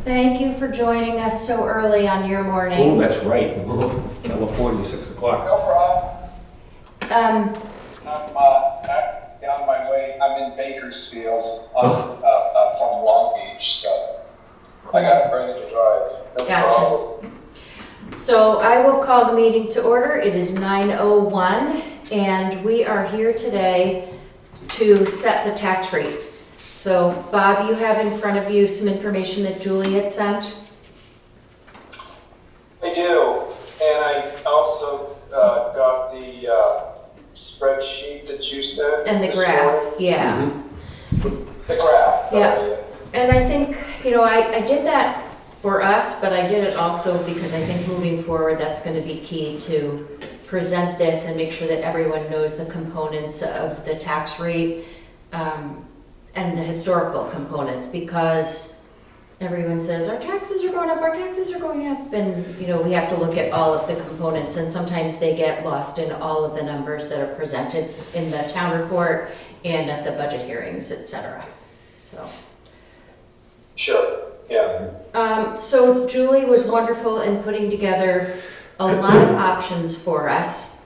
Thank you for joining us so early on your Oh, morning. that's right. California, 6 o'clock. No problem. Um, I'm on my way. I'm in Bakersfield from Long Beach, so I got a further to drive. No Gotcha. problem. So I will call the meeting to order. It is 9:01, and we are here today to set the tax rate. So Bob, you have in front of you some information that Julie had sent. I do, and I also got the spreadsheet that you sent And the this graph, morning. yeah. The graph. Yeah. And I think, I did that for us, but I did it also because I think moving forward, that's gonna be key to present this and make sure that everyone knows the components of the tax rate, and the historical components, because everyone says, our taxes are going up, our taxes are going up, and, we have to look at all of the components, and sometimes they get lost in all of the numbers that are presented in the town report and at the budget hearings, et cetera. So. Sure, yeah. So Julie was wonderful in putting together a lot of options for us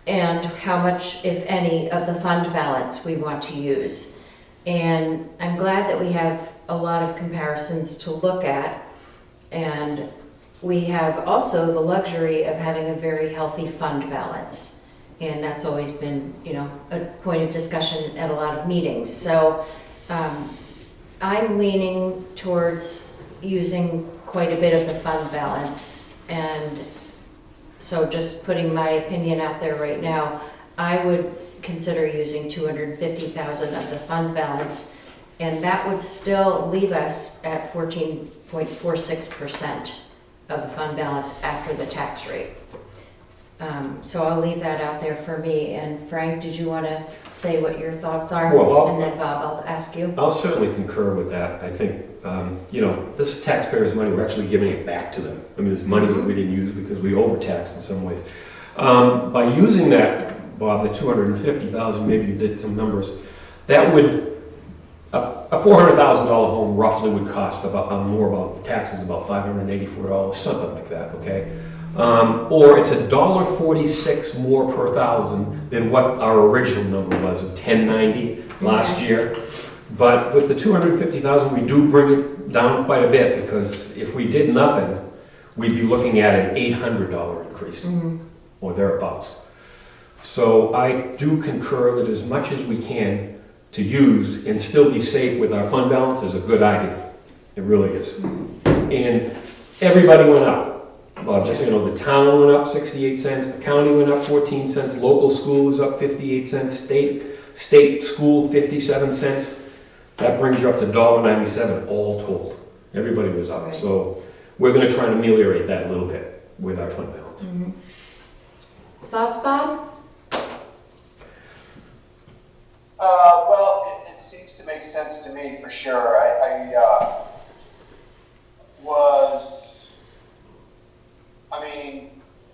and how much, if any, of the fund balance we want to use. And I'm glad that we have a lot of comparisons to look at. And we have also the luxury of having a very healthy fund balance. And that's always been, a point of discussion at a lot of meetings. So I'm leaning towards using quite a bit of the fund balance. And so just putting my opinion out there right now, I would consider using $250,000 of the fund balance, and that would still leave us at 14.46% of the fund balance after the tax rate. So I'll leave that out there for me. And Frank, did you want to say what your thoughts are? Well, and then Bob, I'll ask you. I'll certainly concur with that. I think, this is taxpayers' money. We're actually giving it back to them. I mean, it's money that we didn't use because we overtaxed in some ways. By using that, Bob, the 250,000, maybe you did some numbers, that would, a $400,000 home roughly would cost about taxes, about $584, something like that, okay? Or it's $1.46 more per thousand than what our original number was of $10.90 last year. But with the 250,000, we do bring it down quite a bit, because if we did nothing, we'd be looking at an $800 increase or thereabouts. So I do concur that as much as we can to use and still be safe with our fund balance is a good idea. It really is. And everybody went up. Well, just the town went up 68 cents, the county went up 14 cents, local school was up 58 cents, state school 57 cents. That brings you up to $1.97 all told. Everybody was up. Right. So we're going to try and ameliorate that a little bit with our fund balance. Thoughts, Bob? Well, it seems to make sense to me for sure.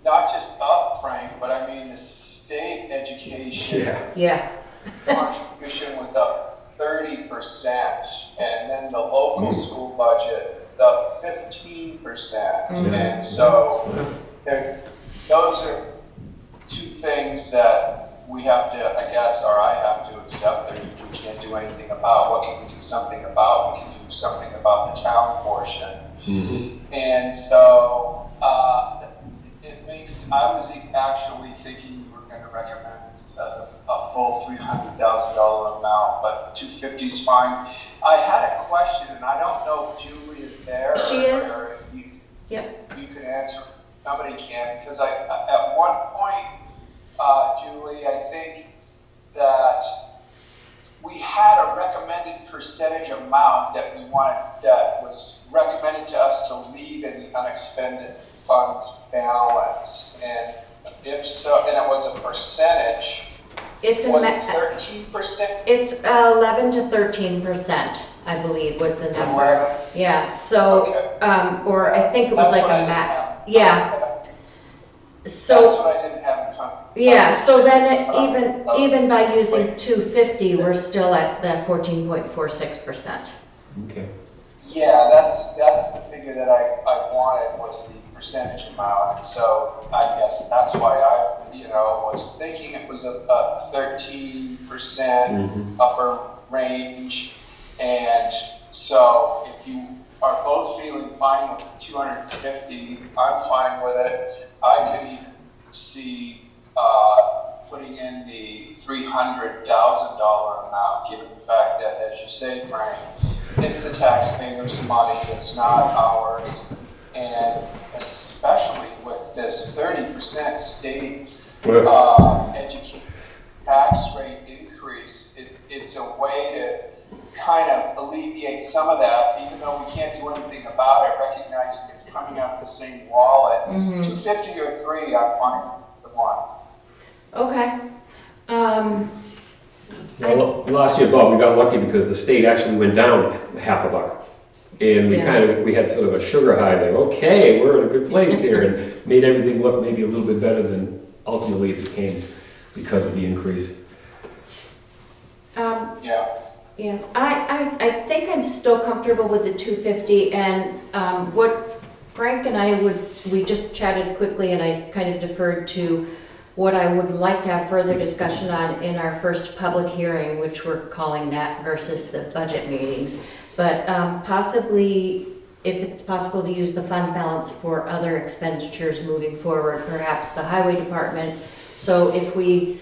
Not just up, Frank, but the state education Yeah. contribution was up 30%, and then the local school budget up 15%. And so those are two things that we have to, I guess, or I have to accept that we can't do anything about. What can we do something about? We can do something about the town portion. And so I was actually thinking we were going to recommend a full $300,000 amount, but 250 is fine. I had a question, and I don't know if Julie is there. She is. Or if you, Yep. you can answer. Somebody can, because at one point, Julie, I think that we had a recommended percentage amount that was recommended to us to leave in the unexpended funds balance, and if so, and it was a percentage. Was it 13%? It's 11 to 13%, I believe, was the number. 11? Yeah. So, Okay. or I think it was That's like what I a didn't max. have. Yeah. That's So what I didn't have in front. yeah. So then even by using 250, we're still at the 14.46%. Okay. Yeah, that's the figure percentage amount. And so I guess that's why I, was thinking it was a 13% upper range. And so if you are both feeling fine with the 250, I'm fine with it. I could even see putting in the $300,000 amount, given the fact that, as you say, Frank, it's the taxpayers' money, it's not ours. And especially with this 30% state education tax rate increase, it's a way to kind of alleviate some of that, even though we can't do anything about it, recognizing it's coming out of the same wallet. 250 or 3, I'm fine with the one. Okay. Well, last year, Bob, we got lucky because the state actually went down $50. And we had sort of a sugar high there. Okay, we're in a good place here, and made everything look maybe a little bit better than ultimately it became because of the increase. Yeah, I think I'm still comfortable with the 250, and what Frank and I we just chatted quickly, and I kind of deferred to what I would like to have further discussion on in our first public hearing, which we're calling that versus the budget meetings. But possibly, if it's possible to use the fund balance for other expenditures moving forward, perhaps the highway department. So if we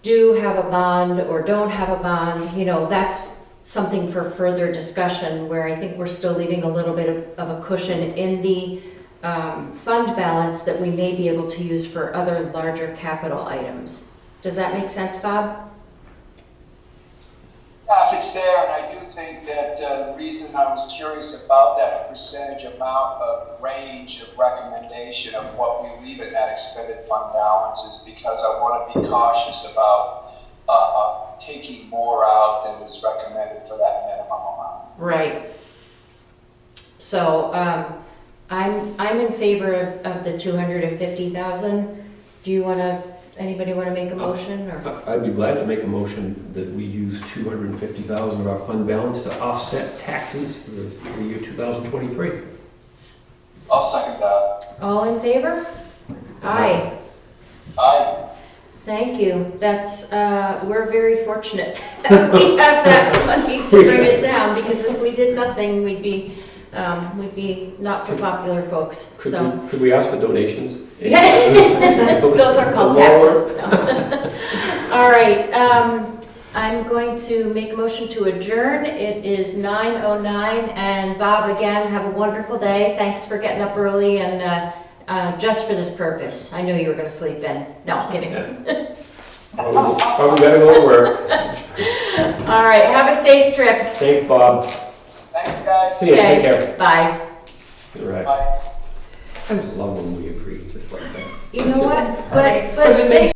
do have a bond or don't have a bond, that's something for further discussion, where I think we're still leaving a little bit of a cushion in the fund balance that we may be able to use for other larger capital items. Does that make sense, Bob? Yeah, if it's there, and I do think that the reason I was curious about that percentage amount of range of recommendation of what we leave in that expended fund balance is because I want to be cautious about taking more out than is recommended for that minimum amount. Right. So I'm in favor of the 250,000. Anybody want to make a motion, or? I'd be glad to make a motion that we use $250,000 of our fund balance to offset taxes for the year 2023. I'll second that. All in favor? Aye. Aye. Thank you. That's, we're very fortunate that we have that money to bring it down, because if we did nothing, we'd be not so popular folks, so. Could we ask for donations? Those are called taxes. No. All right, I'm going to make a motion to adjourn. It is 9:09, and Bob, again, have a wonderful day. Thanks for getting up early and just for this purpose. I knew you were going to sleep in. No, I'm kidding. Probably gotta go to work. All right, have a safe trip. Thanks, Bob. Thanks, guys. See you. Take care. Bye. You're right. Bye. I love when we agree just like that. You know what? Because it But makes